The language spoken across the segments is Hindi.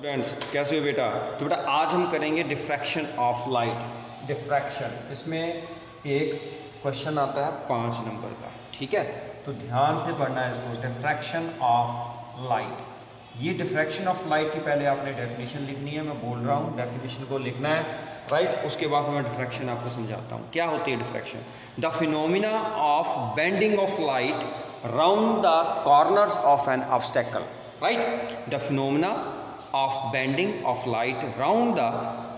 स्टूडेंट्स कैसे हो बेटा। तो बेटा आज हम करेंगे डिफ्रैक्शन ऑफ लाइट। डिफ्रैक्शन, इसमें एक क्वेश्चन आता है 5 नंबर का, ठीक है। तो ध्यान से पढ़ना है इसको। डिफ्रैक्शन ऑफ लाइट, ये डिफ्रैक्शन ऑफ लाइट की पहले आपने डेफिनेशन लिखनी है। मैं बोल रहा हूँ डेफिनेशन को लिखना है, राइट। उसके बाद मैं डिफ्रैक्शन आपको समझाता हूँ क्या होती है diffraction. The phenomena of bending of light round the corners of N obstacle, right. The phenomena of bending of light round the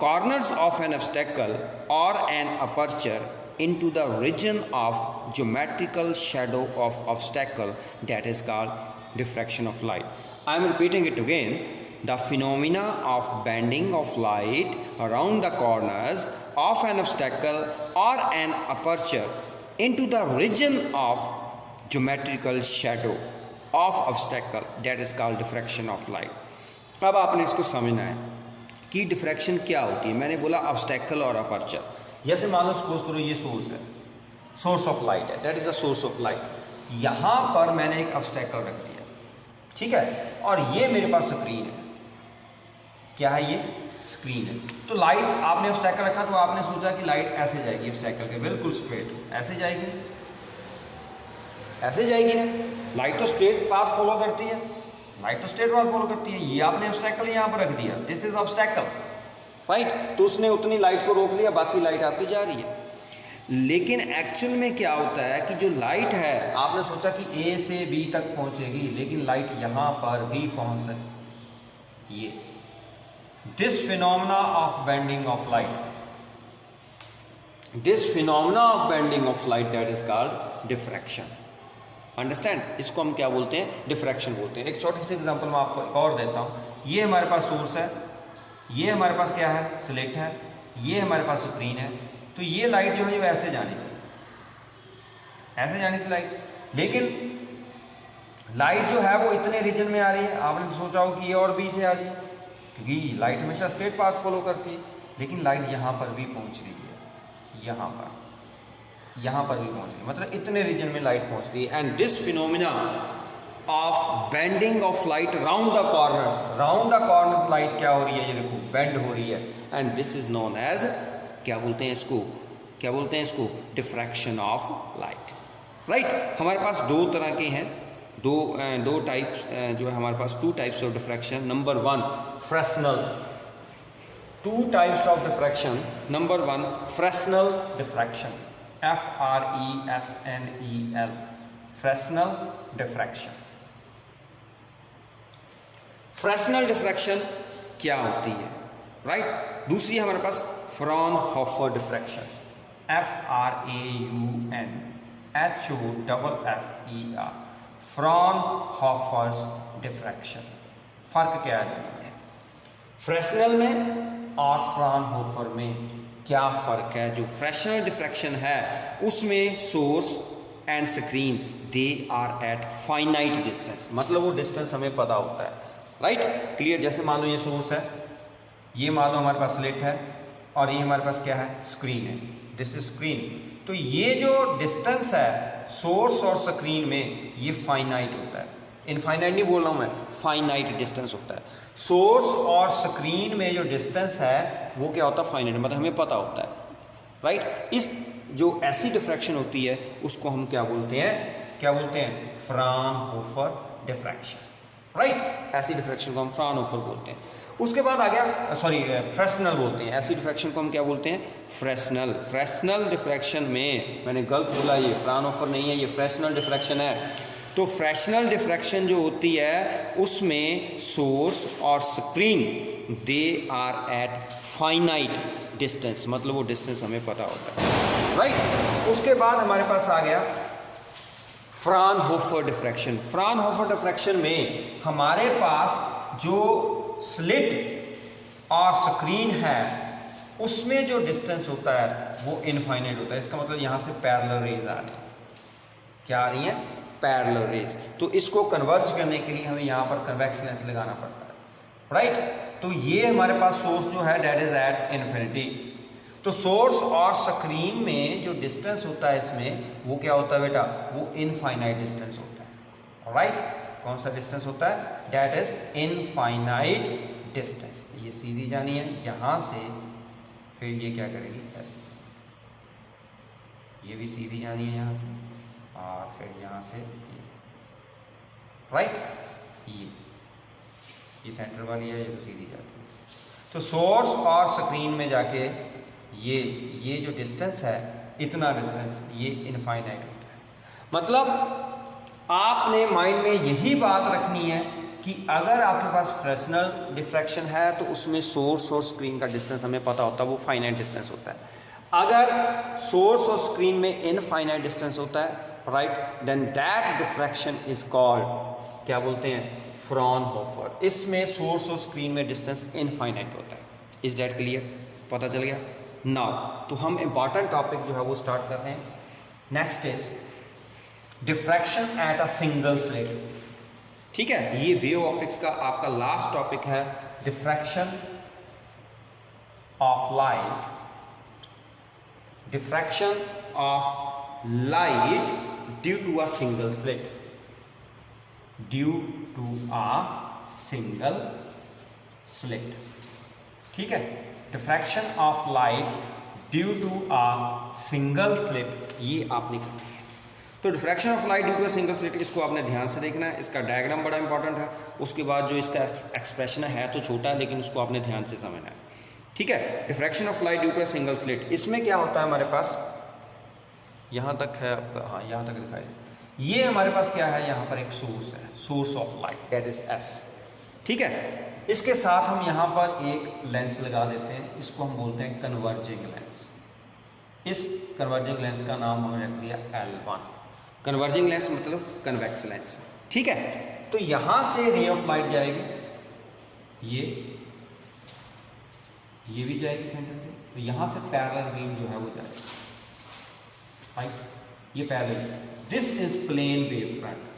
corners of an obstacle or an aperture into the region of geometrical shadow of obstacle, that is called diffraction of light. I am repeating it again. The phenomena of bending of light around the corners of an obstacle or an aperture into the region of geometrical shadow of obstacle, that is called diffraction of light. अब आपने इसको समझना है कि डिफ्रैक्शन क्या होती है। मैंने बोला ऑब्स्टेकल और अपर्चर। जैसे मान लो सपोज करो ये सोर्स है, सोर्स ऑफ लाइट है, that is the source of light. यहां पर मैंने एक ऑब्स्टेकल रख दिया, ठीक है, और ये मेरे पास स्क्रीन है। क्या है ये? स्क्रीन है। तो लाइट आपने ऑब्स्टेकल रखा तो आपने सोचा कि लाइट ऐसे जाएगी ऑब्स्टेकल के बिल्कुल स्ट्रेट, ऐसे जाएगी, ऐसे जाएगी ना। लाइट तो स्ट्रेट पाथ फॉलो करती है, लाइट तो स्ट्रेट पाथ फॉलो करती है। ये आपने ऑब्स्टेकल यहां पर रख दिया, दिस इज ऑब्स्टेकल, राइट। तो उसने उतनी लाइट को रोक लिया, बाकी लाइट आपकी जा रही है। लेकिन एक्चुअल में क्या होता है कि जो लाइट है, आपने सोचा कि ए से बी तक पहुंचेगी, लेकिन लाइट यहां पर भी पहुंच सकती। ये this phenomena of bending of light, this phenomena of bending of light, that is called diffraction. Understand? इसको हम क्या बोलते हैं? डिफ्रैक्शन बोलते हैं। एक छोटी सी एग्जांपल मैं आपको एक और देता हूँ। ये हमारे पास सोर्स है, ये हमारे पास क्या है? स्लिट है, ये हमारे पास स्क्रीन है। तो ये लाइट जो है वो ऐसे जानी थी, ऐसे जानी थी लाइट। लेकिन लाइट जो है वो इतने रीजन में आ रही है, आपने सोचा हो कि ए और बी से आ जाए, क्योंकि लाइट हमेशा स्ट्रेट पाथ फॉलो करती है। लेकिन लाइट यहाँ पर भी पहुँच रही है, यहाँ पर भी पहुंच रही है, मतलब इतने रीजन में लाइट पहुंच रही है। And this phenomena of bending of light round the corners, round the corners light क्या हो रही है? ये देखो बेंड हो रही है। And this is known as, क्या बोलते हैं इसको? क्या बोलते हैं इसको? Diffraction of light, right. हमारे पास दो तरह के हैं, दो टाइप्स जो है हमारे पास, 2 types of diffraction. Number 1 Fresnel, 2 types of diffraction. Number 1 Fresnel diffraction, F-R-E-S-N-E-L, Fresnel diffraction. Fresnel diffraction क्या होती है, राइट। दूसरी हमारे पास Fraunhofer diffraction, F-R-A-U-N-H-O-F-F-E-R, Fraunhofer diffraction. फर्क क्या है दोनों में? फ्रेस्नल में और फ्रॉनहोफर में क्या फर्क है? जो फ्रेस्नल डिफ्रैक्शन है उसमें source and screen they are at finite distance, मतलब वो डिस्टेंस हमें पता होता है, राइट। क्लियर? जैसे मान लो ये सोर्स है, ये मान लो हमारे पास स्लिट है, और ये हमारे पास क्या है? स्क्रीन है, दिस इज स्क्रीन। तो ये जो डिस्टेंस है सोर्स और स्क्रीन में, ये फाइनाइट होता है। इनफाइनाइट नहीं बोल रहा हूं मैं, फाइनाइट डिस्टेंस होता है। सोर्स और स्क्रीन में जो डिस्टेंस है वो क्या होता है? फाइनाइट, मतलब हमें पता होता है, राइट। इस जो ऐसी डिफ्रैक्शन होती है उसको हम क्या बोलते हैं? क्या बोलते हैं? Fraunhofer diffraction, right. ऐसी डिफ्रैक्शन को हम फ्रॉनहोफर बोलते हैं। उसके बाद आ गया, सॉरी, फ्रेस्नल बोलते हैं। ऐसी डिफ्रैक्शन को हम क्या बोलते हैं? फ्रेस्नल। फ्रेस्नल डिफ्रैक्शन में मैंने गलत बोला, ये फ्रॉनहोफर नहीं है, ये फ्रेस्नल डिफ्रैक्शन है। तो फ्रेस्नल डिफ्रैक्शन जो होती है उसमें सोर्स और screen they are at finite distance, मतलब वो डिस्टेंस हमें पता होता है, राइट। उसके बाद हमारे पास आ गया फ्रॉनहोफर डिफ्रैक्शन। फ्रॉनहोफर डिफ्रैक्शन में हमारे पास जो स्लिट और स्क्रीन है उसमें जो डिस्टेंस होता है वो इनफाइनाइट होता है। इसका मतलब यहां से पैरेलल रेज आ रही है। क्या आ रही है? Parallel raise. तो इसको कन्वर्ज करने के लिए हमें यहाँ पर कन्वेक्स लेंस लगाना पड़ता है, राइट। तो ये हमारे पास सोर्स जो है दैट इज एट इन्फिनिटी। तो सोर्स और स्क्रीन में जो डिस्टेंस होता है इसमें वो क्या होता है बेटा? वो इनफाइनाइट डिस्टेंस होता है, राइट। कौन सा डिस्टेंस होता है? दैट इज इनफाइनाइट डिस्टेंस, ये सीधी जानी है यहाँ से, फिर ये क्या करेगी ऐसे, ये भी सीधी जानी है यहाँ से, और फिर यहाँ से ये, राइट, ये सेंटर वाली है, ये तो सीधी जाती है। तो सोर्स और स्क्रीन में जाके ये जो डिस्टेंस है, इतना डिस्टेंस, ये इनफाइनाइट होता है। मतलब आपने माइंड में यही बात रखनी है कि अगर आपके पास फ्रेस्नेल डिफ्रैक्शन है तो उसमें सोर्स और स्क्रीन का डिस्टेंस हमें पता होता है, वो फाइनाइट डिस्टेंस होता है। अगर सोर्स और स्क्रीन में इनफाइनाइट डिस्टेंस होता है, right, then that diffraction is called, क्या बोलते हैं, फ्रॉनहोफर। इसमें सोर्स और स्क्रीन में डिस्टेंस इनफाइनाइट होता है। Is that clear? पता चल गया? नाउ तो हम इंपॉर्टेंट टॉपिक जो है वो स्टार्ट कर रहे हैं। Next is diffraction at a single slit. ठीक है, ये वेव ऑप्टिक्स का आपका लास्ट टॉपिक है, diffraction of light, diffraction of light due to a single slit, due to a single slit. ठीक है, diffraction of light due to a single slit, ये आपने करना है। तो diffraction of light due to a single slit, इसको आपने ध्यान से देखना है, इसका डायग्राम बड़ा इंपॉर्टेंट है। उसके बाद जो इसका एक्सप्रेशन है तो छोटा है, लेकिन उसको आपने ध्यान से समझना है। ठीक है, diffraction of light due to a single slit, इसमें क्या होता है, हमारे पास यहाँ तक है आपका, हाँ यहाँ तक दिखाई, ये हमारे पास क्या है, यहाँ पर एक सोर्स है, source of light, that is S. ठीक है, इसके साथ हम यहाँ पर एक लेंस लगा देते हैं, इसको हम बोलते हैं कन्वर्जिंग लेंस। इस कन्वर्जिंग लेंस का नाम हमने रख दिया L1। कन्वर्जिंग लेंस मतलब कन्वेक्स लेंस। ठीक है, तो यहां से रे ऑफ लाइट जाएगी, ये भी जाएगी सेंटर से, तो यहां से पैरेलल बीम जो है वो जाएगी, राइट, ये parallel. This is plane wave front,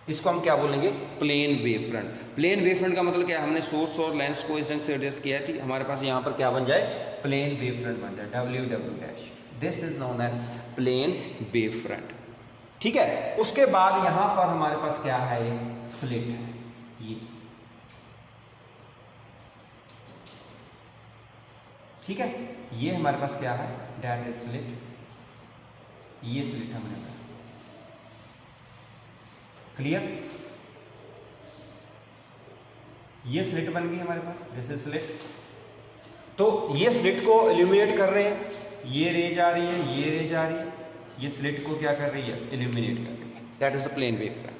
इसको हम क्या बोलेंगे, plane wave front. Plane wave front का मतलब क्या है, हमने सोर्स और लेंस को इस ढंग से एडजस्ट किया है, हमारे पास यहाँ पर क्या बन जाए, प्लेन वेव फ्रंट बन जाए, WW'। This is known as plane wave front. ठीक है, उसके बाद यहाँ पर हमारे पास क्या है, एक स्लिट है, ये। ठीक है, ये हमारे पास क्या है, दैट इज स्लिट, ये स्लिट है हमारे पास। क्लियर? ये स्लिट बन गई हमारे पास, दिस इज स्लिट। तो ये स्लिट को इल्यूमिनेट कर रहे हैं, ये रे जा रही है, ये रे जा रही है, ये स्लिट को क्या कर रही है, इल्यूमिनेट कर रही है, that is a plane wave front.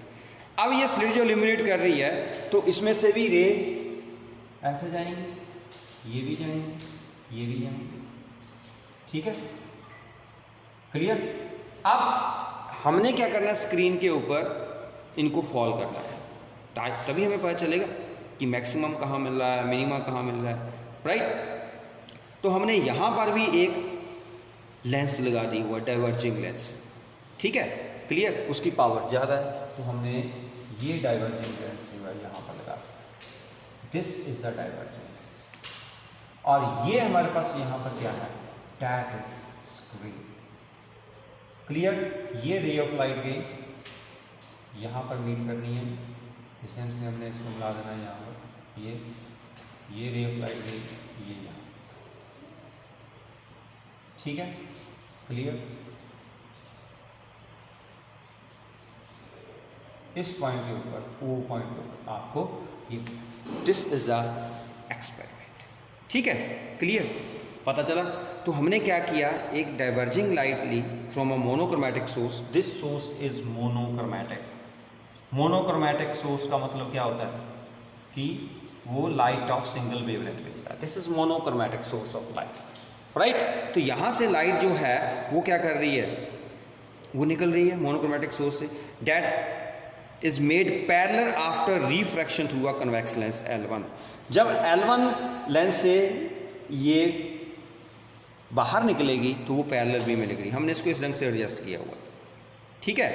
अब ये स्लिट जो इल्यूमिनेट कर रही है, तो इसमें से भी रे ऐसे जाएंगे, ये भी जाएंगे, ये भी जाएंगे। ठीक है, क्लियर? अब हमने क्या करना है, स्क्रीन के ऊपर इनको फॉल करना है, तभी हमें पता चलेगा कि मैक्सिमम कहाँ मिल रहा है, मिनिमम कहाँ मिल रहा है, राइट। तो हमने यहाँ पर भी एक लेंस लगा दी हुआ, डाइवर्जिंग लेंस। ठीक है, क्लियर? उसकी पावर ज़्यादा है, तो हमने ये डाइवर्जिंग लेंस जो है यहाँ पर लगा, this is the diverging lens. और ये हमारे पास यहाँ पर क्या है, दैट इज स्क्रीन। क्लियर? ये रे ऑफ लाइट गई, यहाँ पर मीट करनी है, इस लेंस से हमने इसको मिला देना है यहाँ पर, ये रे ऑफ लाइट गई, ये यहाँ। ठीक है, क्लियर? इस पॉइंट के ऊपर, ओ पॉइंट के ऊपर आपको ये, दिस इज द एक्सपेरिमेंट। ठीक है, क्लियर? पता चला? तो हमने क्या किया, एक डाइवर्जिंग लाइट ली from a monochromatic source, this source is monochromatic. Monochromatic source का मतलब क्या होता है कि वो लाइट ऑफ सिंगल वेवलेंथ भेजता है, this is monochromatic source of light, right. तो यहां से लाइट जो है वो क्या कर रही है, वो निकल रही है मोनोक्रोमैटिक सोर्स से, that is made parallel after refraction through a convex lens L1। जब L1 लेंस से ये बाहर निकलेगी तो वो पैरेलल बीम में निकलेगी, हमने इसको इस रंग से एडजस्ट किया हुआ। ठीक है,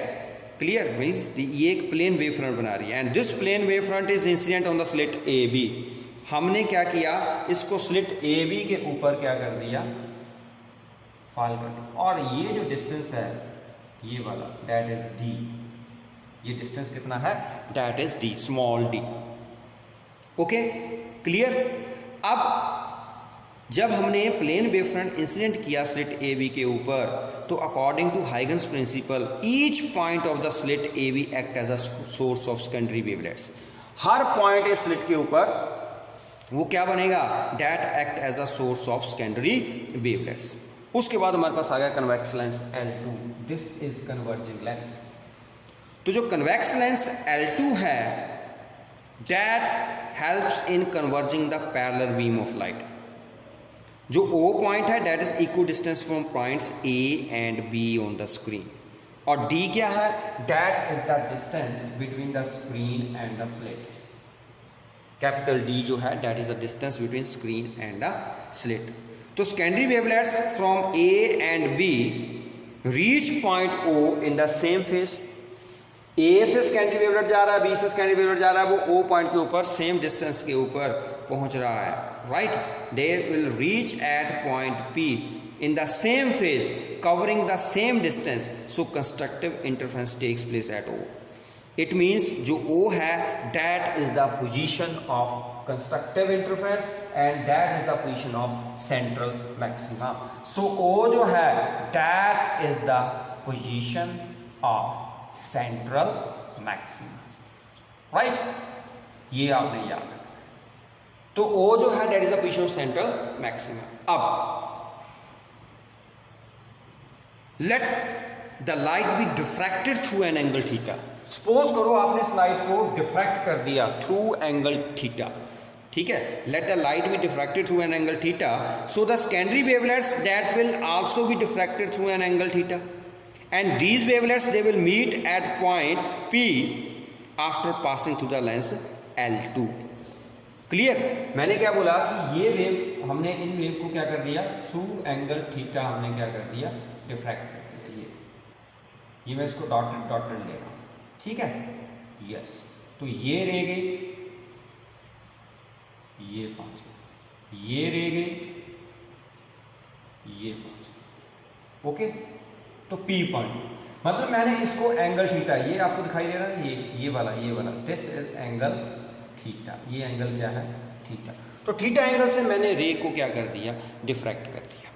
क्लियर? मीन्स ये एक प्लेन वेव फ्रंट बना रही है, and this plane wave front is incident on the slit AB। हमने क्या किया, इसको स्लिट AB के ऊपर क्या कर दिया, फॉल कर दिया, और ये जो डिस्टेंस है ये वाला, दैट इज D। ये डिस्टेंस कितना है, that is D, small d। Okay, clear. अब जब हमने प्लेन वेव फ्रंट इंसिडेंट किया स्लिट ए बी के ऊपर, तो according to Huygens principle each point of the slit A B act as a source of secondary wavelets. हर पॉइंट इस स्लिट के ऊपर वो क्या बनेगा, that act as a source of secondary wavelets. उसके बाद हमारे पास आ गया convex lens L2, this is converging lens. तो जो कन्वेक्स लेंस L2 है, that helps in converging the parallel beam of light. जो O पॉइंट है that is equal distance from points A and B on the screen, और D क्या है, that is the distance between the screen and the slit. Capital D जो है that is the distance between screen and the slit. तो secondary wavelets from A and B reach point O in the same phase. A से सेकेंडरी वेवलेट जा रहा है, B से सेकेंडरी वेवलेट जा रहा है, वो O पॉइंट के ऊपर सेम डिस्टेंस के ऊपर पहुंच रहा है, right. They will reach at point P in the same phase covering the same distance, so constructive interference takes place at O. It means जो O है that is the position of constructive interference and that is the position of central maxima. So O जो है that is the position of central maxima, right? ये आपने याद रखना। तो O जो है that is the position of central maxima. अब let the light be diffracted through an angle theta. Suppose करो आपने इस लाइट को डिफ्रैक्ट कर दिया थ्रू एंगल थीटा, ठीक है। Let the light be diffracted through an angle theta, so the secondary wavelets that will also be diffracted through an angle theta, and these wavelets they will meet at point P after passing through the lens L2। Clear. मैंने क्या बोला कि ये वेव, हमने इन वेव को क्या कर दिया, थ्रू एंगल थीटा हमने क्या कर दिया, डिफ्रैक्ट कर दिया। ये मैं इसको डॉटेड डॉटेड ले रहा हूँ, ठीक है, यस। तो ये रह गई, ये पहुंच गई, ये रह गई, ये पहुंच गई, ओके। तो P पॉइंट मतलब मैंने इसको एंगल थीटा, ये आपको दिखाई दे रहा है, ये वाला, दिस इज एंगल थीटा, ये एंगल क्या है, थीटा। तो थीटा एंगल से मैंने रे को क्या कर दिया, डिफ्रैक्ट कर दिया,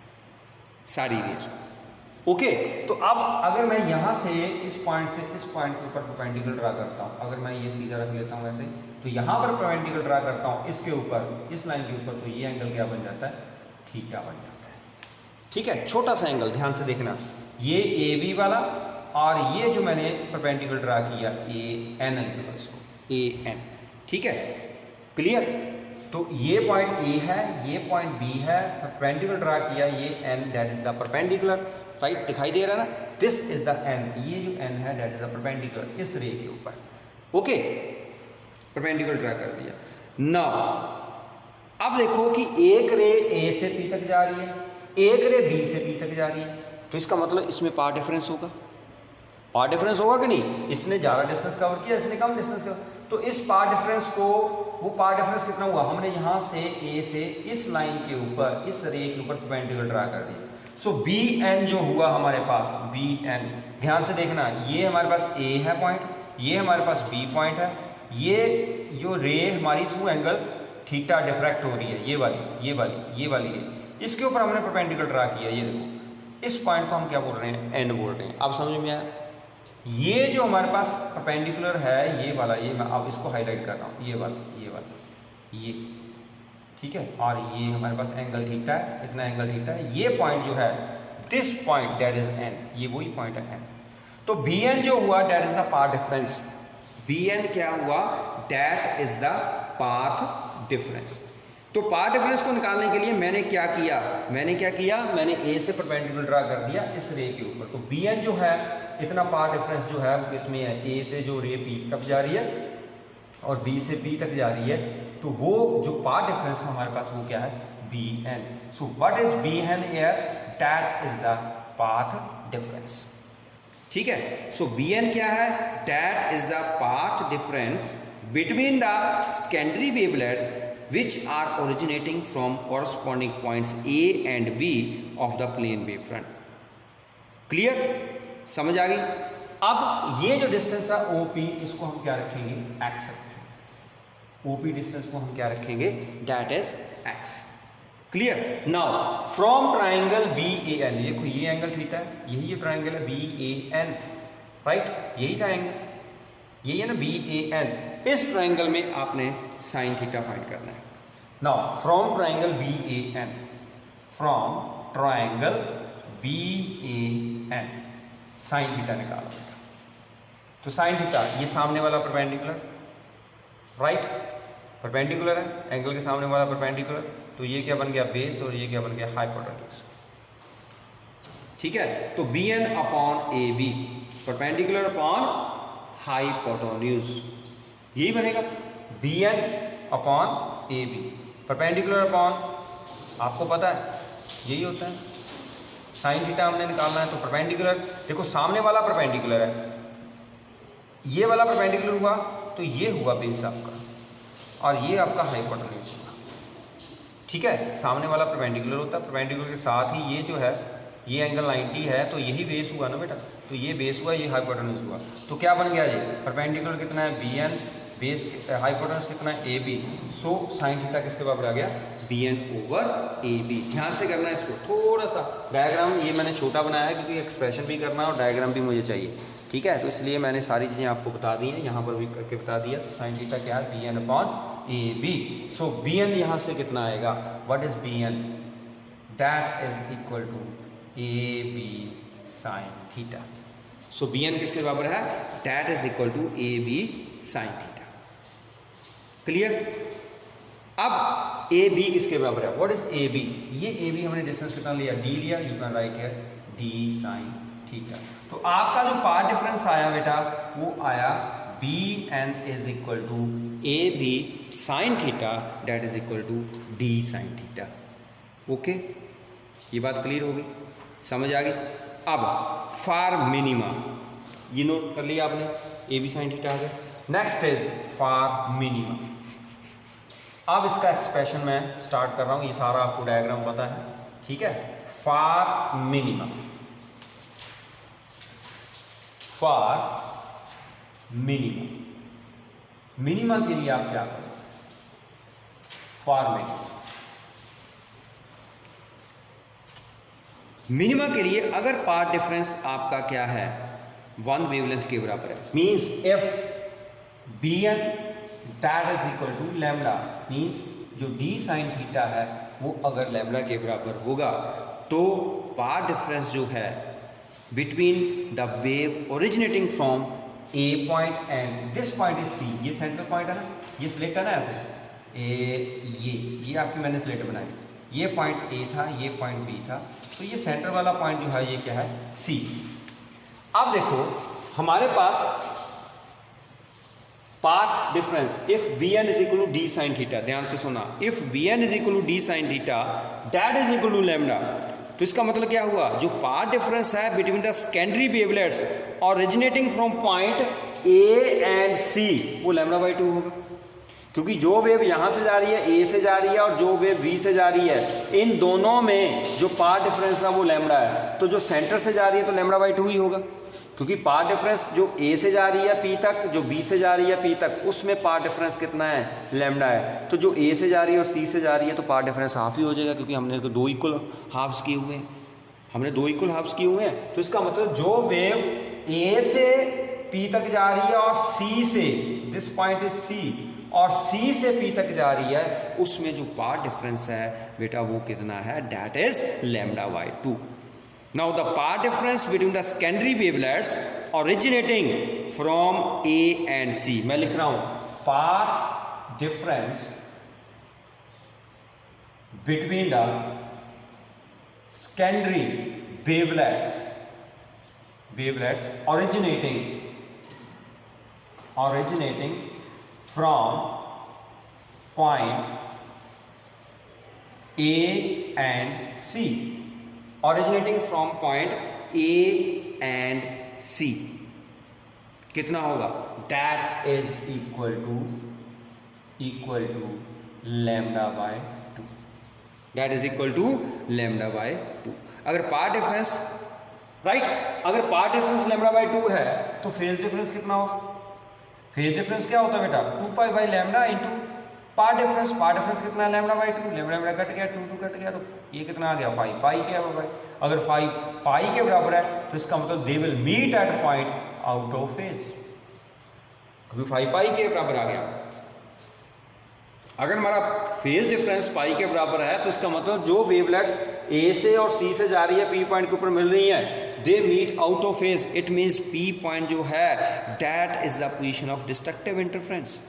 सारी रेज को, ओके। तो अब अगर मैं यहाँ से इस पॉइंट से इस पॉइंट के ऊपर परपेंडिकुलर ड्रा करता हूँ, अगर मैं ये सीधा रख लेता हूँ ऐसे, तो यहाँ पर परपेंडिकुलर ड्रा करता हूँ इसके ऊपर, इस लाइन के ऊपर, तो ये एंगल क्या बन जाता है, थीटा बन जाता है, ठीक है। छोटा सा एंगल, ध्यान से देखना, ये AB वाला और ये जो मैंने परपेंडिकुलर ड्रा किया AN एंगल, इसको AN, ठीक है, क्लियर। तो ये पॉइंट A है, ये पॉइंट B है, परपेंडिकुलर ड्रा किया, ये N that is the perpendicular, right, दिखाई दे रहा है ना, दिस इज द N, ये जो N है दैट इज द परपेंडिकुलर इस रे के ऊपर, ओके। परपेंडिकुलर ड्रा कर दिया। नाउ अब देखो कि एक रे A से P तक जा रही है, एक रे B से P तक जा रही है, तो इसका मतलब इसमें पाथ डिफरेंस होगा, पाथ डिफरेंस होगा कि नहीं। इसने ज़्यादा डिस्टेंस कवर किया, इसने कम डिस्टेंस कवर, तो इस पाथ डिफरेंस को, वो पाथ डिफरेंस कितना हुआ, हमने यहाँ से A से इस लाइन के ऊपर, इस रे के ऊपर परपेंडिकुलर ड्रा कर दिया। सो BN जो हुआ हमारे पास, BN, ध्यान से देखना, ये हमारे पास A है पॉइंट, ये हमारे पास B पॉइंट है, ये जो रे हमारी थ्रू एंगल थीटा डिफ्रैक्ट हो रही है, ये वाली रे, इसके ऊपर हमने परपेंडिकुलर ड्रा किया, ये देखो, इस पॉइंट को हम क्या बोल रहे हैं, N बोल रहे हैं। अब समझ में आया, ये जो हमारे पास परपेंडिकुलर है, ये वाला, ये मैं अब इसको हाईलाइट कर रहा हूँ, ये वाला, ये, ठीक है, और ये हमारे पास एंगल थीटा है, इतना एंगल थीटा है, ये पॉइंट जो है, this point that is N, ये वही पॉइंट है N। तो BN जो हुआ that is the path difference, BN क्या हुआ, that is the path difference. तो पाथ डिफरेंस को निकालने के लिए मैंने क्या किया, मैंने A से परपेंडिकुलर ड्रा कर दिया इस रे के ऊपर, तो BN जो है, इतना पाथ डिफरेंस जो है वो किसमें है, A से जो रे P तक जा रही है और B से P तक जा रही है, तो वो जो पाथ डिफरेंस हमारे पास वो क्या है, BN। So what is BN here, that is the path difference, ठीक है। सो BN क्या है, that is the path difference between the secondary wavelets which are originating from corresponding points A and B of the plane wave front। Clear, समझ आ गई। अब ये जो डिस्टेंस है OP, इसको हम क्या रखेंगे, x रखेंगे, ओपी डिस्टेंस को हम क्या रखेंगे, that is X. Clear. Now from triangle B A N, देखो ये एंगल थीटा है, यही ये ट्राइंगल है बी ए एन, राइट, यही था एंगल, यही है ना बी ए एन। इस ट्राइंगल में आपने साइन थीटा फाइंड करना है। Now from triangle B A N, from triangle B A N sine theta निकालो। तो साइन थीटा, ये सामने वाला परपेंडिकुलर, राइट, परपेंडिकुलर है, एंगल के सामने वाला परपेंडिकुलर, तो ये क्या बन गया बेस और ये क्या बन गया हाइपोटेन्यूज। ठीक है, तो B N upon A B perpendicular upon hypotenuse, यही बनेगा B N upon A B perpendicular upon, आपको पता है यही होता है। साइन थीटा हमने निकालना है तो परपेंडिकुलर, देखो सामने वाला परपेंडिकुलर है, ये वाला परपेंडिकुलर हुआ तो ये हुआ बेस आपका और ये आपका हाइपोटेन्यूज हुआ। ठीक है, सामने वाला परपेंडिकुलर होता है, परपेंडिकुलर के साथ ही ये जो है ये एंगल 90 है तो यही बेस हुआ ना बेटा, तो ये बेस हुआ, ये हाइपोटेन्यूज हुआ, तो क्या बन गया ये परपेंडिकुलर कितना है बी एन, बेस हाइपोटेन्यूज कितना है A B, so sine theta किसके बराबर आ गया B N over A B. ध्यान से करना है इसको, थोड़ा सा डायग्राम ये मैंने छोटा बनाया है क्योंकि एक्सप्रेशन भी करना है और डायग्राम भी मुझे चाहिए। ठीक है, तो इसलिए मैंने सारी चीज़ें आपको बता दी हैं, यहाँ पर भी करके बता दिया। तो साइन थीटा क्या है B N upon A B. So B N यहाँ से कितना आएगा, what is B N, that is equal to A B sine theta. So B N किसके बराबर है, that is equal to A B sine theta. Clear. अब ए बी किसके बराबर है, व्हाट इज ए बी, ये ए बी हमने डिस्टेंस कितना लिया, डी लिया, you can write here D sine theta. तो आपका जो पार्ट डिफरेंस आया बेटा वो आया B N is equal to A B sine theta, that is equal to D sine theta. Okay, ये बात क्लियर होगी, समझ आ गई। अब फार मिनिमा, ये नोट कर लिया आपने, ए बी साइन थीटा आ गया। Next is far minima. अब इसका एक्सप्रेशन मैं स्टार्ट कर रहा हूं, ये सारा आपको डायग्राम पता है। ठीक है, फार मिनिमा, फार मिनिमा, मिनिमा के लिए आप क्या करें, फार मिनिमा के लिए अगर पार्ट डिफरेंस आपका क्या है, वन वेवलेंथ के बराबर है, means if B N that is equal to lambda, means जो डी साइन थीटा है वो अगर लैम्डा के बराबर होगा तो पार्ट डिफरेंस जो है between the wave originating from a point and this point is C, ये सेंटर पॉइंट है ना, ये स्लेट है ना ऐसे, ये आपकी मैंने स्लेट बनाई, ये पॉइंट ए था, ये पॉइंट बी था, तो ये सेंटर वाला पॉइंट जो है ये क्या है सी। अब देखो हमारे पास path difference if B N is equal to D sine theta, ध्यान से सुना, if B N is equal to D sine theta that is equal to lambda, तो इसका मतलब क्या हुआ, जो पाथ डिफरेंस है between the secondary wavelets originating from point A and C वो लैम्डा बाई 2 होगा, क्योंकि जो वेव यहां से जा रही है ए से जा रही है और जो वेव बी से जा रही है, इन दोनों में जो पाथ डिफरेंस है वो लैम्डा है, तो जो सेंटर से जा रही है तो लैम्डा बाई 2 ही होगा, क्योंकि पाथ डिफरेंस जो ए से जा रही है पी तक, जो बी से जा रही है पी तक, उसमें पाथ डिफरेंस कितना है लैम्डा है, तो जो ए से जा रही है और सी से जा रही है तो पाथ डिफरेंस हाफ ही हो जाएगा, क्योंकि हमने तो दो इक्वल हाफ्स किए हुए हैं, हमने दो इक्वल हाफ्स किए हुए हैं। तो इसका मतलब जो वेव ए से पी तक जा रही है और सी से, दिस पॉइंट इज सी, और सी से पी तक जा रही है, उसमें जो पाथ डिफरेंस है बेटा वो कितना है, that is lambda by 2। Now the path difference between the secondary wavelets originating from A and C, मैं लिख रहा हूं path difference between the secondary wavelets originating from point A and C, originating from point A and C कितना होगा, that is equal to lambda by 2, that is equal to lambda by 2। अगर पाथ डिफरेंस राइट, अगर पाथ डिफरेंस लैम्डा बाई 2 है तो फेज डिफरेंस कितना होगा, फेज डिफरेंस क्या होता है बेटा 2 pi by lambda into path difference कितना है लैम्डा बाई 2, लैम्डा कट गया, 2 कट गया, तो ये कितना आ गया 5 पाई क्या है भाई। अगर 5 पाई के बराबर है तो इसका मतलब they will meet at point out of phase, क्योंकि 5 पाई के बराबर आ गया। अगर हमारा फेज डिफरेंस पाई के बराबर है तो इसका मतलब जो वेवलेट्स ए से और सी से जा रही है पी पॉइंट के ऊपर मिल रही है, they meet out of phase. It means P point जो है that is the position of destructive interference.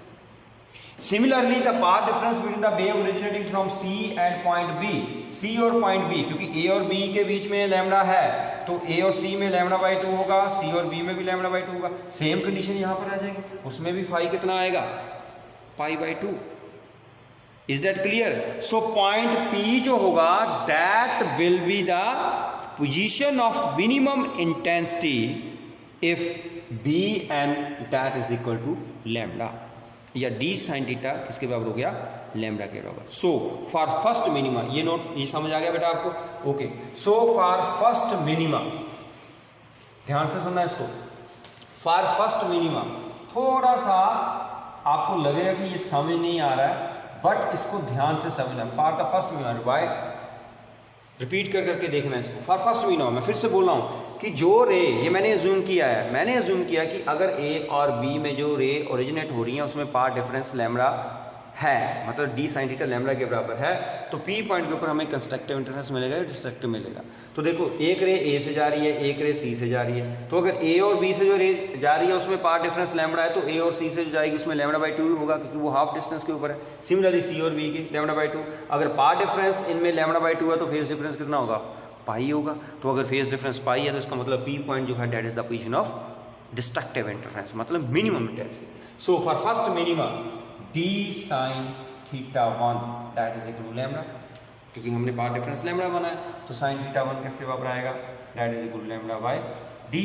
Similarly, the path difference between the wave originating from C and point B, C और point B, क्योंकि A और B के बीच में लैम्डा है तो A और C में लैम्डा बाई 2 होगा, C और B में भी लैम्डा बाई 2 होगा। सेम कंडीशन यहाँ पर आ जाएगी, उसमें भी फाई कितना आएगा pi by 2। Is that clear? So point P जो होगा that will be the position of minimum intensity if B and that is equal to lambda, या डी साइन थीटा किसके बराबर हो गया लैम्डा के बराबर। सो फॉर फर्स्ट मिनिमा, ये नोट ये समझ आ गया बेटा आपको? Okay, so for first minima, ध्यान से सुनना इसको, फॉर फर्स्ट मिनिमा थोड़ा सा आपको लगेगा कि ये समझ नहीं आ रहा है, बट इसको ध्यान से समझना। For the first minima, by repeat कर करके देखना इसको। फॉर फर्स्ट मिनिमा मैं फिर से बोल रहा हूँ कि जो रे, ये मैंने अज्यूम किया है, मैंने अज्यूम किया कि अगर ए और बी में जो रे ओरिजिनेट हो रही है उसमें पाथ डिफरेंस लैम्डा है, मतलब डी साइन थीटा लैम्डा के बराबर है, तो पी पॉइंट के ऊपर हमें कंस्ट्रक्टिव इंटरफेरेंस मिलेगा या डिस्ट्रक्टिव मिलेगा। तो देखो एक रे ए से जा रही है, एक रे सी से जा रही है, तो अगर ए और बी से जो रे जा रही है उसमें पाथ डिफरेंस लैम्डा है तो ए और सी से जो जाएगी उसमें लैम्डा बाई 2 होगा, क्योंकि वो हाफ डिस्टेंस के ऊपर है। सिमिलरली सी और बी के लैम्डा बाई 2, अगर पाथ डिफरेंस इनमें लैम्डा बाई 2 है तो फेज डिफरेंस कितना होगा पाई होगा। तो अगर फेज डिफरेंस पाई है तो इसका मतलब पी पॉइंट जो है that is the position of destructive interference, मतलब minimum intensity. So for first minima D sine theta 1 that is equal to lambda, क्योंकि हमने पाथ डिफरेंस लैम्डा बनाया तो साइन थीटा 1 किसके बराबर आएगा that is equal to lambda by D,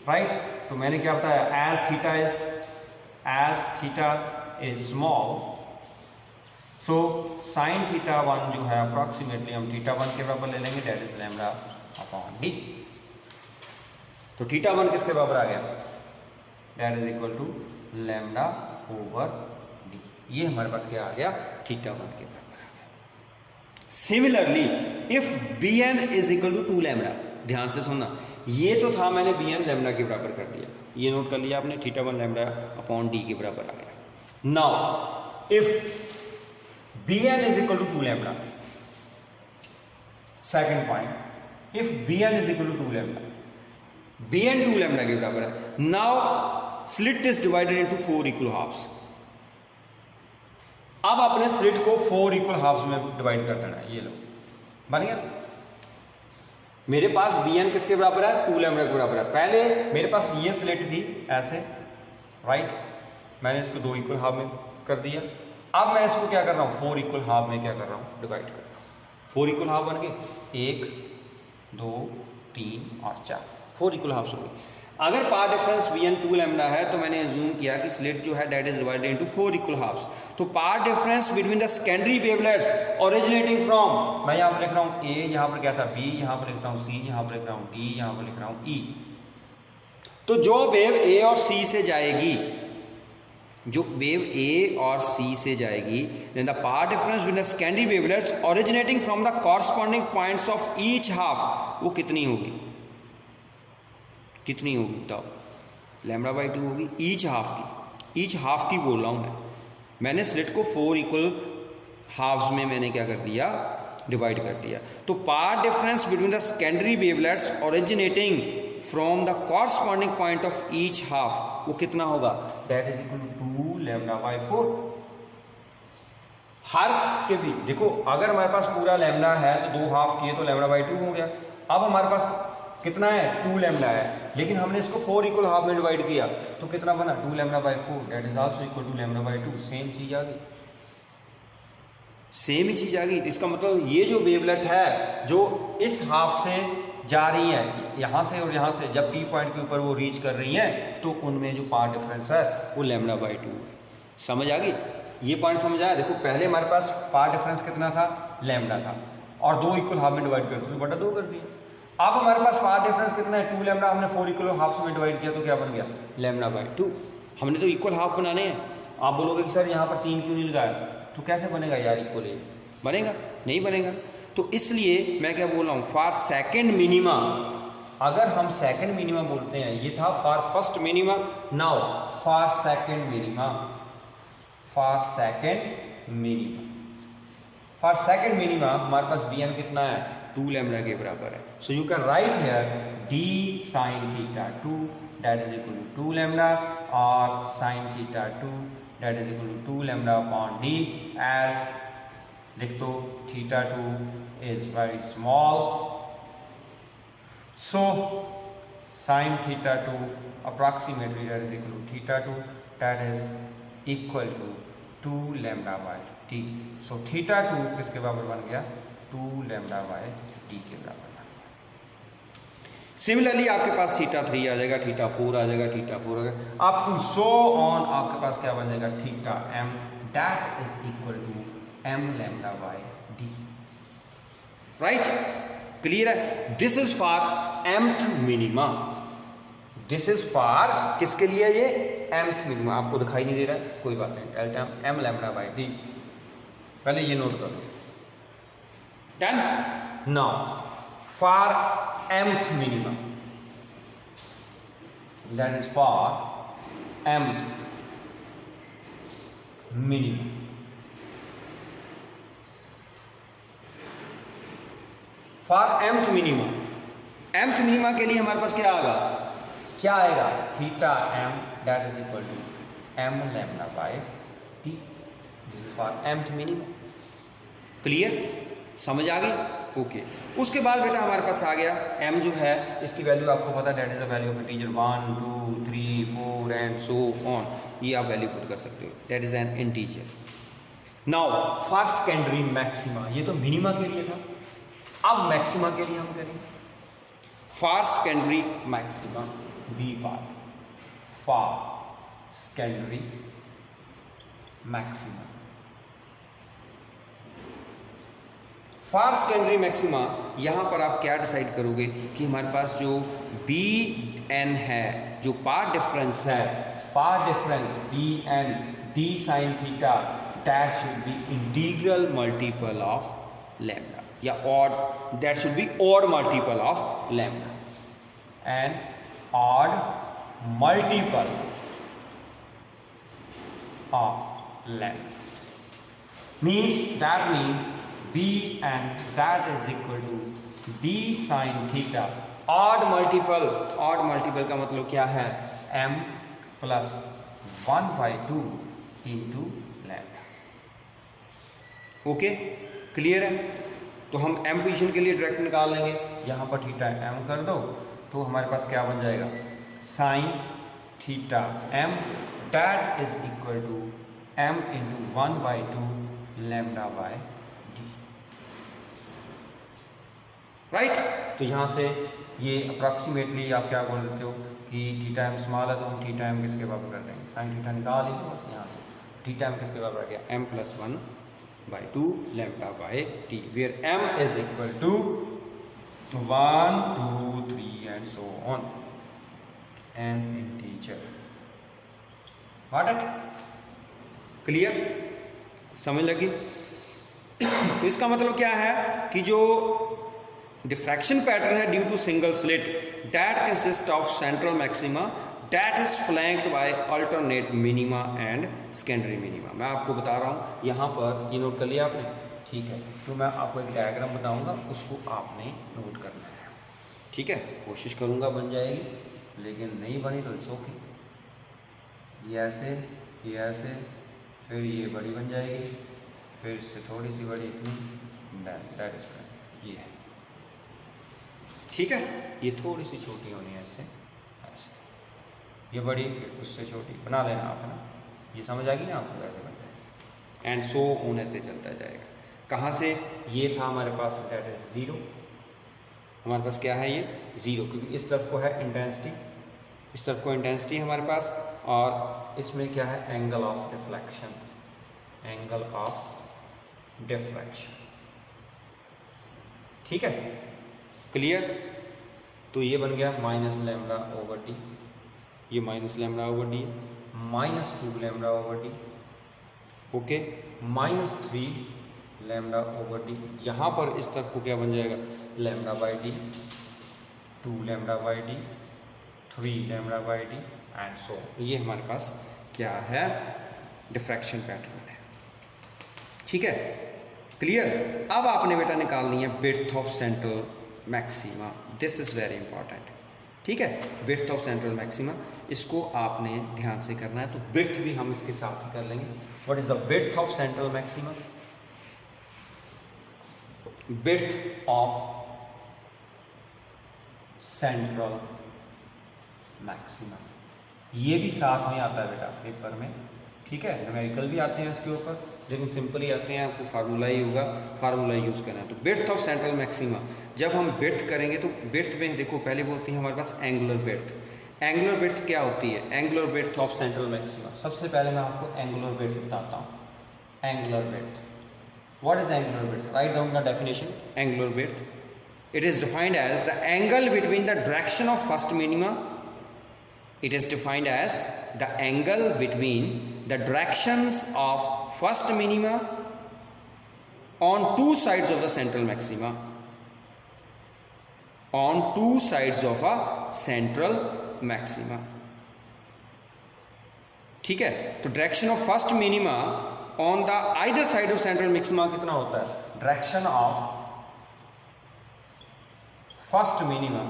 right. तो मैंने क्या बताया, as theta is small, so sine theta 1 जो है अप्रॉक्सीमेटली हम थीटा 1 के बराबर ले लेंगे that is lambda upon D. तो थीटा 1 किसके बराबर आ गया that is equal to lambda over D, ये हमारे पास क्या आ गया थीटा 1 के बराबर आ गया। Similarly if B N is equal to 2 lambda, ध्यान से सुनना, ये तो था मैंने बी एन लैम्डा के बराबर कर दिया, ये नोट कर लिया आपने, थीटा 1 लैम्डा अपॉन डी के बराबर आ गया। Now if Bn is equal to 2 lambda, second point, if Bn is equal to 2 lambda, Bn 2 lambda के बराबर है। Now slit is divided into 4 equal halves। अब अपने स्लिट को 4 equal halves में डिवाइड कर देना है, ये लो बन गया। मेरे पास Bn किसके बराबर है 2 लैम्डा के बराबर है। पहले मेरे पास ये स्लिट थी ऐसे, राइट, मैंने इसको 2 equal half में कर दिया। अब मैं इसको क्या कर रहा हूँ 4 equal half में क्या कर रहा हूँ डिवाइड कर रहा हूँ। 4 equal half बन गए, 1 2 3 और 4, 4 equal halves हो गए। अगर पाथ डिफरेंस Bn 2 लैम्डा है तो मैंने अज्यूम किया कि स्लिट जो है that is divided into 4 equal halves। तो path difference between the secondary wavelets originating from, मैं यहाँ पर लिख रहा हूँ A, यहाँ पर क्या था B, यहाँ पर लिखता हूँ C, यहाँ पर लिख रहा हूँ D, यहाँ पर लिख रहा हूँ E। तो जो वेव A और C से जाएगी, जो वेव A और C से जाएगी, then the path difference between the secondary wavelets originating from the corresponding points of each half, वो कितनी होगी, कितनी होगी तब लैम्डा बाई 2 होगी ईच हाफ की, ईच हाफ की बोल रहा हूँ मैंने स्लिट को 4 equal halves में मैंने क्या कर दिया डिवाइड कर दिया। तो path difference between the secondary wavelets originating from the corresponding point of each half वो कितना होगा that is equal to 2 lambda by 4। हर के भी देखो, अगर हमारे पास पूरा लैम्डा है तो 2 हाफ किए तो लैम्डा बाई 2 हो गया। अब हमारे पास कितना है 2 लैम्डा है, लेकिन हमने इसको 4 equal half में डिवाइड किया तो कितना बना 2 lambda by 4 that is also equal to lambda by 2। Same चीज आ गई, सेम ही चीज आ गई। इसका मतलब ये जो वेवलेट है जो इस हाफ से जा रही है, यहाँ से और यहाँ से जब पी पॉइंट के ऊपर वो रीच कर रही हैं तो उनमें जो पाथ डिफरेंस है वो लैम्डा बाई 2 है। समझ आ गई, ये पॉइंट समझ आया। देखो पहले हमारे पास पाथ डिफरेंस कितना था लैम्डा था और 2 equal half में डिवाइड कर दिया बटा 2 कर दिया। अब हमारे पास पाथ डिफरेंस कितना है 2 लैम्डा, हमने 4 equal halves में डिवाइड किया तो क्या बन गया लैम्डा बाई 2। हमने तो इक्वल हाफ बनाने हैं। आप बोलोगे कि सर यहाँ पर 3 क्यों नहीं लगाया, तो तो कैसे बनेगा यार इक्वल ए? बनेगा नहीं बनेगा। तो इसलिए मैं क्या बोल रहा हूँ, फॉर सेकंड मिनिमा, अगर हम सेकंड मिनिमा बोलते हैं, ये था for first minima, now for second minima, for second minima, for second minima हमारे पास बी एम कितना है, 2 लैम्डा के बराबर है। So you can write here D sine theta 2 that is equal to 2 lambda, और sine theta 2 that is equal to 2 lambda upon D, as लिख दो theta 2 is very small, so sine theta 2 approximately that is equal to theta 2 that is equal to 2 lambda by t. So theta 2 किसके बराबर बन गया, 2 lambda by t के बराबर बन गया। सिमिलरली आपके पास थीटा 3 आ जाएगा, थीटा 4 आ जाएगा, थीटा 4 आ जाएगा, अप टू सो ऑन आपके पास क्या बन जाएगा, theta m that is equal to m lambda by d, right? Clear है? This is for mth minima, this is for किसके लिए, ये mth मिनिमा। आपको दिखाई नहीं दे रहा है, कोई बात नहीं, delta m lambda by D, पहले ये नोट कर लो। Done? Now for mth minima, that is for mth minima, for mth minima, mth minima के लिए हमारे पास क्या आएगा, क्या आएगा, theta m that is equal to m lambda by t, this is for mth minima. Clear? समझ आ गई? ओके। उसके बाद बेटा हमारे पास आ गया m जो है, इसकी वैल्यू आपको पता है, that is the value of integer 1 2 3 4 and so on, ये आप वैल्यू पुट कर सकते हो, that is an integer. Now for secondary maxima, ये तो मिनिमा के लिए था, अब मैक्सिमा के लिए हम करेंगे। For secondary maxima B bar, for secondary maxima, for secondary maxima यहां पर आप क्या डिसाइड करोगे कि हमारे पास जो बी एन है, जो पार्ट डिफरेंस है, path difference B N D sine theta, that should be integral multiple of lambda, या odd, that should be odd multiple of lambda, and odd multiple of lambda means b and that is equal to d sin theta, odd multiple का मतलब क्या है, m plus 1/2 into lambda। Okay, clear है? तो हम m पोजीशन के लिए डायरेक्ट निकाल लेंगे, यहाँ पर थीटा m कर दो, तो हमारे पास क्या बन जाएगा, sine theta m that is equal to m into 1/2 lambda by D, right? तो यहाँ से ये अप्रॉक्सीमेटली आप क्या बोल देते हो कि थीटा m स्मॉल है, तो हम थीटा m किसके बराबर कर देंगे, साइन थीटा निकाल ही लो बस, यहाँ से थीटा m किसके बराबर आ गया, m + 1/2 lambda by t, where m is equal to 1 2 3 and so on, an integer। Got it? Clear? समझ लगी? तो इसका मतलब क्या है कि जो डिफ्रैक्शन पैटर्न है due to single slit, that consist of central maxima that is flanked by alternate minima and secondary minima. मैं आपको बता रहा हूँ, यहाँ पर ये नोट कर लिया आपने, ठीक है? तो मैं आपको एक डायग्राम बताऊँगा, उसको आपने नोट करना है, ठीक है? कोशिश करूँगा बन जाएगी, लेकिन नहीं बनी तो इट्स ओके। ये ऐसे, फिर ये बड़ी बन जाएगी, फिर इससे थोड़ी सी बड़ी, इतनी, दैट इज ये है, ठीक है? ये थोड़ी सी छोटी होनी है इससे, ये बड़ी, फिर उससे छोटी बना लेना आप, है ना? ये समझ आ गई ना आपको, ऐसे बन जाएगा, एंड सो ऑन, ऐसे चलता जाएगा। कहाँ से ये था हमारे पास, दैट इज 0, हमारे पास क्या है, ये 0, क्योंकि इस तरफ को है इंटेंसिटी, इस तरफ को इंटेंसिटी है हमारे पास, और इसमें क्या है, angle of deflection, angle of diffraction, ठीक है? क्लियर? तो ये बन गया -λ/d, ये -λ/d, -2 λ/d, okay, -3 lambda over D, यहाँ पर इस तरफ को क्या बन जाएगा, lambda by D, 2 lambda by D, 3 lambda by D and so. ये हमारे पास क्या है, डिफ्रैक्शन पैटर्न है। ठीक है, क्लियर। अब आपने बेटा निकालनी है width of central maxima, this is very important. ठीक है, विड्थ ऑफ सेंट्रल मैक्सिमा, इसको आपने ध्यान से करना है। तो विड्थ भी हम इसके साथ ही कर लेंगे। What is the width of central maxima, width of central maxima, ये भी साथ में आता है बेटा पेपर में। ठीक है, न्यूमेरिकल भी आते हैं इसके ऊपर, लेकिन सिंपल ही आते हैं, आपको फार्मूला ही होगा, फार्मूला यूज़ करना है। तो विड्थ ऑफ सेंट्रल मैक्सिमा, जब हम विड्थ करेंगे तो विड्थ में देखो पहले वो होती है हमारे पास एंगुलर विड्थ। एंगुलर विड्थ क्या होती है, angular width of central maxima. सबसे पहले मैं आपको एंगुलर विड्थ बताता हूँ। Angular width, what is angular width, right down the definition. Angular width, it is defined as the angle between the direction of first minima. It is defined as the angle between the directions of first minima on two sides of the central maxima, on two sides of a central maxima. ठीक है, तो direction of first minima on the either side of central maxima कितना होता है, direction of first minima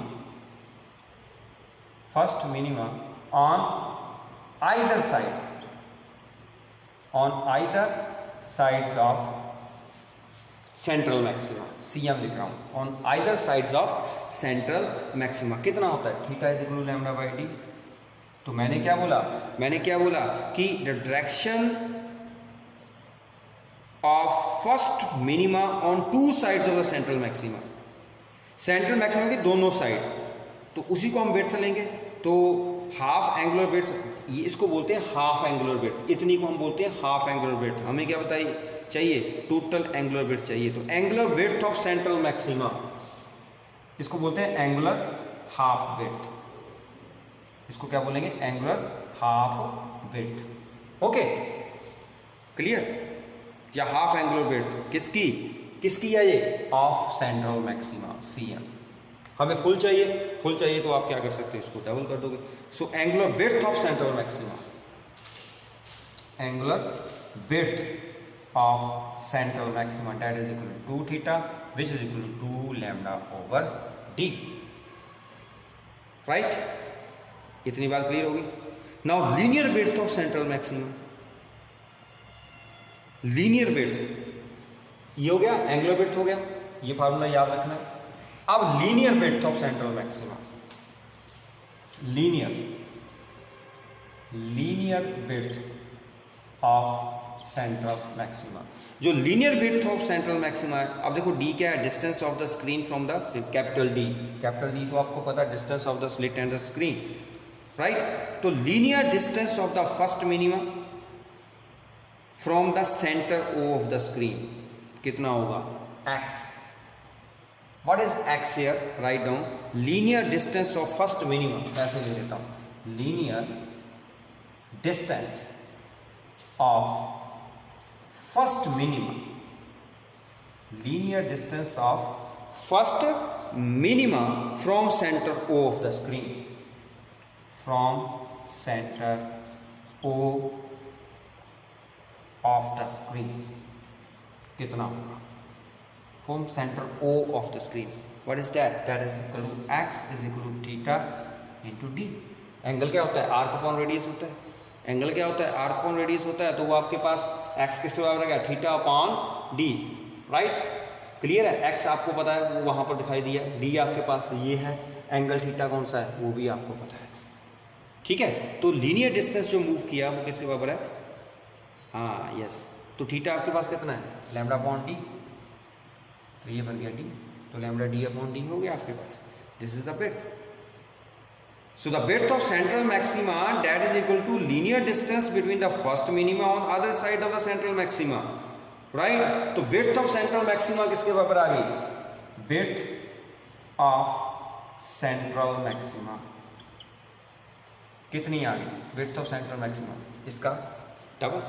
on either sides of central maxima, CM लिख रहा हूं, on either sides of central maxima कितना होता है, theta is equal to lambda by D. तो मैंने क्या बोला कि the direction of first minima on two sides of the central maxima, central maxima की दोनों साइड, तो उसी को हम विड्थ लेंगे। तो हाफ एंगुलर विड्थ, ये इसको बोलते हैं हाफ एंगुलर विड्थ, इतनी को हम बोलते हैं हाफ एंगुलर विड्थ। हमें क्या बताइए चाहिए, टोटल एंगुलर विड्थ चाहिए। तो angular width of central maxima, इसको बोलते हैं एंगुलर हाफ विड्थ, इसको क्या बोलेंगे, angular half width. Okay, clear. या हाफ एंगुलर विड्थ किसकी है ये, ऑफ सेंट्रल मैक्सिमा, CM। हमें फुल चाहिए तो आप क्या कर सकते हैं, इसको डबल कर दोगे। So angular width of central maxima, angular width of central maxima that is equal to 2 theta which is equal to 2 lambda over D, right. इतनी बात क्लियर होगी। Now linear width of central maxima, linear width, ये हो गया एंगुलर विड्थ हो गया, ये फार्मूला याद रखना है। अब linear width of central maxima, linear width of central maxima, जो linear width of central maxima है। अब देखो डी क्या है, distance of the screen from the capital D तो आपको पता है distance of the slit and the screen, right. तो linear distance of the first minima from the centre O of the screen कितना होगा, x। What is x here, right down linear distance of first minimum, ऐसे ले लेता हूं, linear distance of first minimum, linear distance of first minimum from centre O of the screen, from centre O of the screen कितना होगा, from centre O of the screen. What is that, that is equal to x is equal to theta into D. Angle क्या होता है, आर्क अपॉन रेडियस होता है। एंगल क्या होता है, आर्क अपॉन रेडियस होता है। तो वो आपके पास x किसके बराबर है, theta upon D, right. Clear है, x आपको पता है, वो वहां पर दिखाई दिया, डी आपके पास ये है, एंगल थीटा कौन सा है वो भी आपको पता है। ठीक है, तो लीनियर डिस्टेंस जो मूव किया वो किसके बराबर है, हाँ यस। तो थीटा आपके पास कितना है, लैम्डा अपॉन डी, तो ये बन गया डी, तो लैम्डा डी अपॉन डी हो गया आपके पास। This is the width. So the width of central maxima that is equal to linear distance between the first minima on other side of the central maxima, right. तो विड्थ ऑफ सेंट्रल मैक्सिमा किसके बराबर आ गई, विड्थ ऑफ सेंट्रल मैक्सिमा कितनी आ गई, विड्थ ऑफ सेंट्रल मैक्सिमा इसका डबल,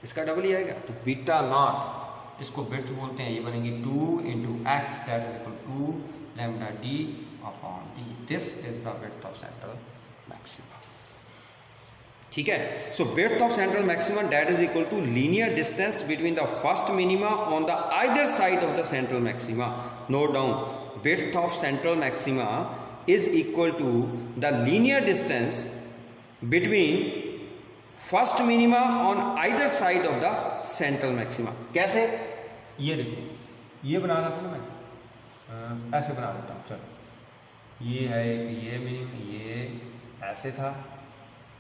इसका डबल ही आएगा। तो बीटा नॉट इसको विड्थ बोलते हैं, ये बनेगी 2 into x that is equal to lambda D upon D. This is the width of central maxima. ठीक है, so width of central maxima that is equal to linear distance between the first minima on the either side of the central maxima. Note down, width of central maxima is equal to the linear distance between first minima on either side of the central maxima. कैसे? ये देखो, ये बना रहा था ना मैं, ऐसे बना देता हूँ। चलो, ये है एक, ये मिनिमम, ये ऐसे था,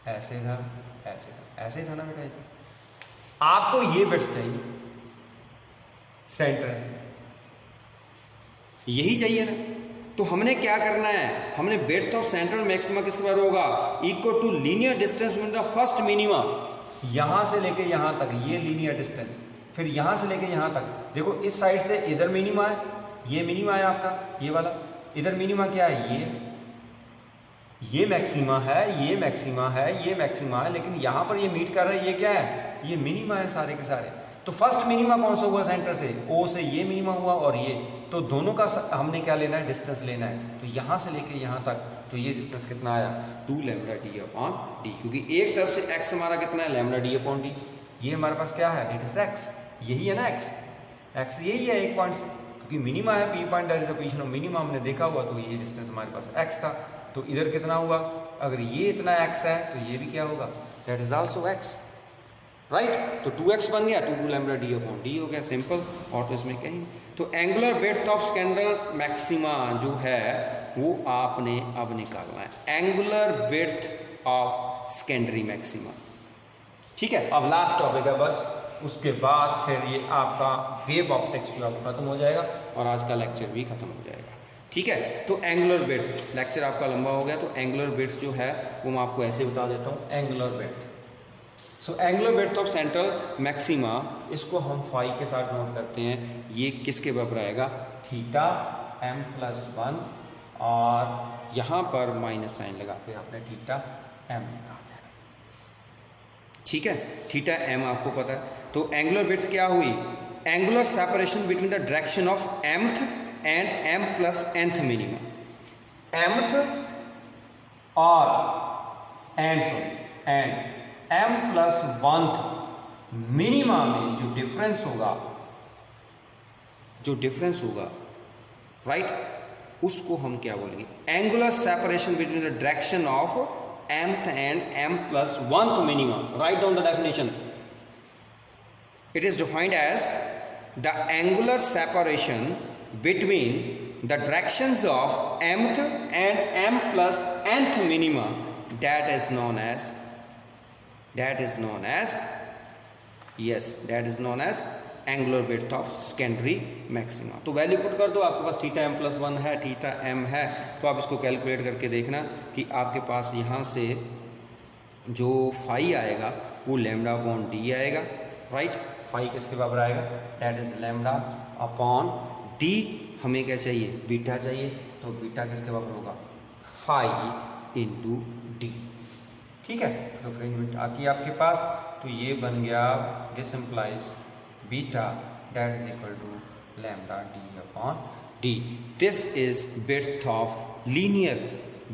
ऐसे था, ऐसे था, ऐसे था ना बेटा। आपको ये विड्थ चाहिए सेंटर से, यही चाहिए ना। तो हमने क्या करना है, हमने विड्थ ऑफ सेंट्रल मैक्सिमा किसके बराबर होगा, equal to linear distance between the first minima, यहां से लेके यहां तक, ये लीनियर डिस्टेंस, फिर यहां से लेके यहां तक। देखो इस साइड से इधर मिनिमा है, ये मिनिमा है आपका, ये वाला, इधर मिनिमा क्या है, ये मैक्सिमा है, ये मैक्सिमा है, ये मैक्सिमा है, लेकिन यहां पर ये मीट कर रहा है, ये क्या है, ये मिनिमा है सारे के सारे। तो फर्स्ट मिनिमा कौन सा हुआ सेंटर से, ओ से ये मिनिमा हुआ, और ये, तो दोनों का हमने क्या लेना है, डिस्टेंस लेना है। तो यहाँ से लेके यहाँ तक, तो ये डिस्टेंस कितना आया, 2 लैम्डा डी अपॉन डी, क्योंकि एक तरफ से x हमारा कितना है, लैम्डा डी अपॉन डी। ये हमारे पास क्या है, इट इज x, यही है ना x यही है एक पॉइंट से, क्योंकि मिनिमा है, P point that is the position of minima हमने देखा हुआ, तो ये डिस्टेंस हमारे पास x था। तो इधर कितना हुआ, अगर ये इतना x है तो ये भी क्या होगा, that is also x, right. तो 2x बन गया, 2 लैम्डा डी अपॉन डी हो गया, सिंपल। और तो इसमें कहीं, तो angular width of central maxima जो है वो आपने अब निकालना है, angular width of secondary maxima. ठीक है, अब लास्ट टॉपिक है बस, उसके बाद फिर ये आपका वेव ऑप्टिक्स जो आपका खत्म हो जाएगा और आज का लेक्चर भी खत्म हो जाएगा। ठीक है, तो एंगुलर विड्थ, लेक्चर आपका लंबा हो गया, तो एंगुलर विड्थ जो है वो मैं आपको ऐसे बता देता हूँ, angular width. So angular width of central maxima, इसको हम फाई के साथ नोट करते हैं, ये किसके बराबर आएगा, थीटा m+1, और यहाँ पर माइनस साइन लगा के आपने थीटा m निकाल देना। ठीक है, थीटा m आपको पता है। तो एंगुलर विड्थ क्या हुई, angular separation between the direction of mth and m+nth minima, mth और एंड m+1th मिनिमा में जो डिफरेंस होगा, राइट, उसको हम क्या बोलेंगे, angular separation between the direction of mth and m+1th minima. Write down the definition, it is defined as the angular separation between the directions of mth and m+nth minima, that is known as angular width of secondary maxima। तो वैल्यू पुट कर दो, आपके पास थीटा m+1 है, थीटा m है, तो आप इसको कैलकुलेट करके देखना कि आपके पास यहाँ से जो फाई आएगा वो लैम्डा अपॉन डी आएगा, राइट। फाई किसके बराबर आएगा, that is lambda upon D. हमें क्या चाहिए, बीटा चाहिए, तो बीटा किसके बराबर होगा, फाई इंटू डी। ठीक है, तो फ्रेंड बीटा आकी आपके पास, तो ये बन गया, this implies beta that is equal to lambda D upon D. This is width of linear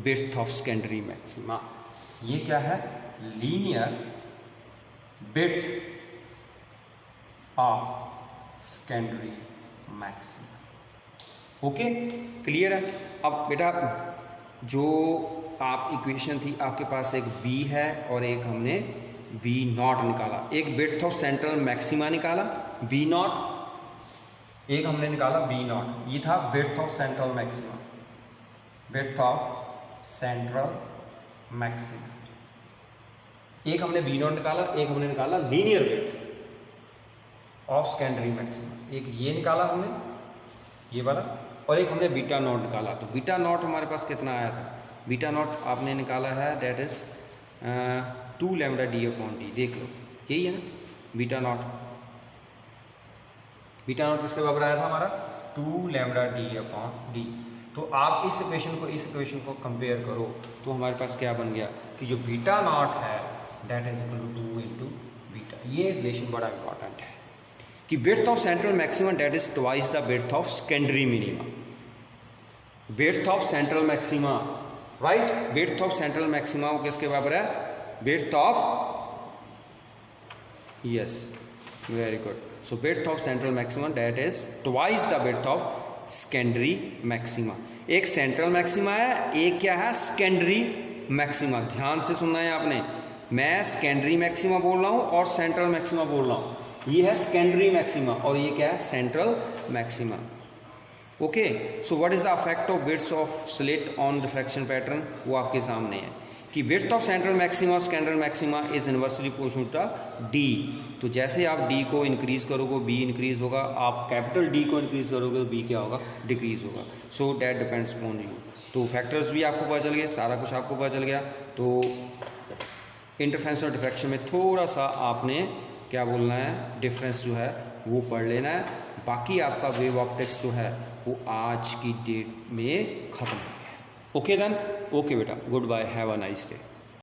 width of secondary maxima. ये क्या है, linear width of secondary maxima. Okay, clear है। अब बेटा जो आप इक्वेशन थी, आपके पास एक b है और एक हमने b0 निकाला, एक विड्थ ऑफ सेंट्रल मैक्सिमा निकाला b0, एक हमने निकाला b0, ये था width of central maxima, width of central maxima. एक हमने b0 निकाला, एक हमने निकाला linear width of secondary maxima, एक ये निकाला हमने, ये वाला, और एक हमने बीटा नॉट निकाला। तो बीटा नॉट हमारे पास कितना आया था, बीटा नॉट आपने निकाला है, that is 2 lambda D upon D. देख लो, यही है ना बीटा नॉट। बीटा नॉट किसके बराबर आया था हमारा, 2 लैम्डा डी अपॉन डी। तो आप इस इक्वेशन को कंपेयर करो, तो हमारे पास क्या बन गया कि जो बीटा नॉट है that is equal to 2 into beta. ये रिलेशन बड़ा इंपॉर्टेंट है कि width of central maxima that is twice the width of secondary minima. Width of central maxima, right, width of central maxima वो किसके बराबर है? Width of, yes, very good. So width of central maxima that is twice the width of secondary maxima. एक सेंट्रल मैक्सिमा है, एक क्या है? Secondary maxima. ध्यान से सुनना है आपने, मैं सेकेंडरी मैक्सिमा बोल रहा हूँ और सेंट्रल मैक्सिमा बोल रहा हूँ। ये है सेकेंडरी मैक्सिमा और ये क्या है? Central maxima. Okay, so what is the effect of width of slit on refraction pattern? वो आपके सामने है कि विड्थ ऑफ सेंट्रल मैक्सिमा और secondary maxima is inversely proportional to D. तो जैसे आप डी को इंक्रीज करोगे बी इंक्रीज होगा, आप कैपिटल डी को इंक्रीज करोगे तो बी क्या होगा? डिक्रीज होगा। So that depends upon you. तो फैक्टर्स भी आपको पता चल गए, सारा कुछ आपको पता चल गया। तो इंटरफेरेंस और डिफ्रैक्शन में थोड़ा सा आपने क्या बोलना है, डिफरेंस जो है वो पढ़ लेना है। बाकी आपका वेव ऑप्टिक्स जो है वो आज की डेट में ख़त्म हो गया। ओके देन, ओके बेटा, goodbye, have a nice day.